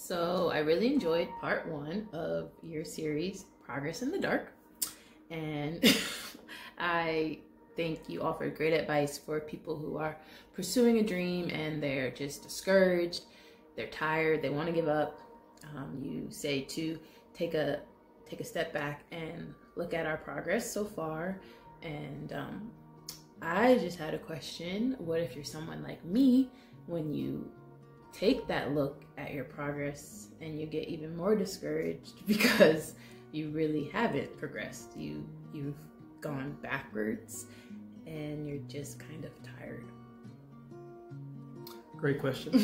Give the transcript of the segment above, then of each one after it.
So I really enjoyed part 1 of your series, Progress in the Dark. And I think you offered great advice for people who are pursuing a dream and they're just discouraged, they're tired, they want to give up. You say to take a step back and look at our progress so far. And I just had a question. What if you're someone like me, when you take that look at your progress and you get even more discouraged because you really haven't progressed? You've gone backwards and you're just kind of tired. Great question.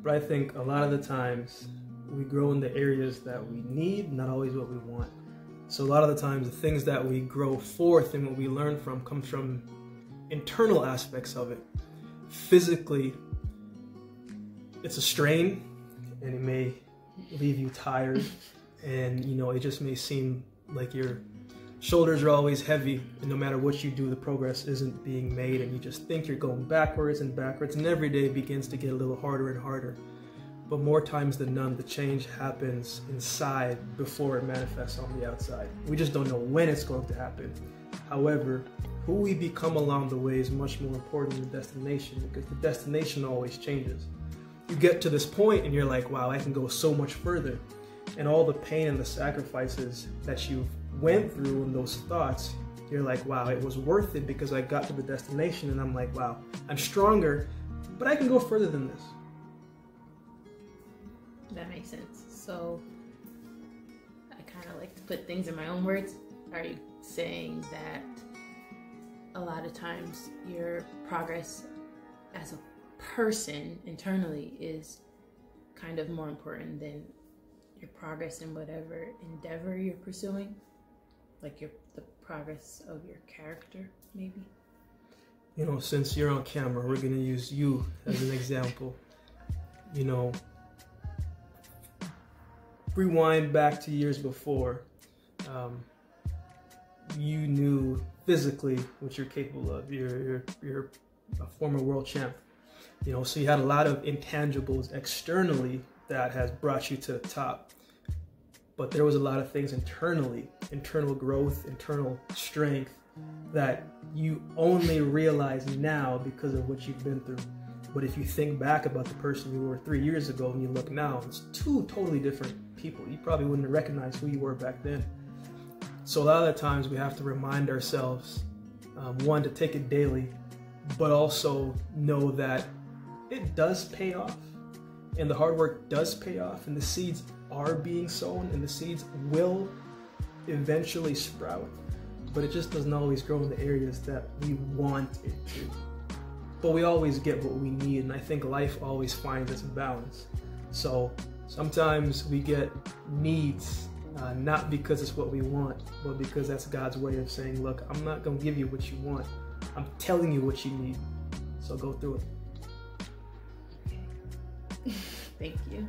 But I think a lot of the times we grow in the areas that we need, not always what we want. So a lot of the times the things that we grow forth and what we learn from comes from internal aspects of it. Physically, it's a strain and it may leave you tired, and it just may seem like your shoulders are always heavy, and no matter what you do, the progress isn't being made, and you just think you're going backwards and backwards, and every day begins to get a little harder and harder. But more times than none, the change happens inside before it manifests on the outside. We just don't know when it's going to happen. However, who we become along the way is much more important than the destination, because the destination always changes. You get to this point and you're like, wow, I can go so much further. And all the pain and the sacrifices that you went through and those thoughts, you're like, wow, it was worth it because I got to the destination, and I'm like, wow, I'm stronger, but I can go further than this. That makes sense. So I kind of like to put things in my own words. Are you saying that a lot of times your progress as a person internally is kind of more important than your progress in whatever endeavor you're pursuing? Like the progress of your character, maybe? Since you're on camera, we're going to use you as an example. Rewind back to years before, you knew physically what you're capable of. You're a former world champ, so you had a lot of intangibles externally that has brought you to the top. But there was a lot of things internally, internal growth, internal strength, that you only realize now because of what you've been through. But if you think back about the person you were 3 years ago and you look now, it's two totally different people. You probably wouldn't recognize who you were back then. So a lot of the times we have to remind ourselves, one, to take it daily, but also know that it does pay off, and the hard work does pay off, and the seeds are being sown, and the seeds will eventually sprout, but it just doesn't always grow in the areas that we want it to. But we always get what we need, and I think life always finds its balance. So sometimes we get needs, not because it's what we want, but because that's God's way of saying, look, I'm not going to give you what you want. I'm telling you what you need. So go through it. Thank you.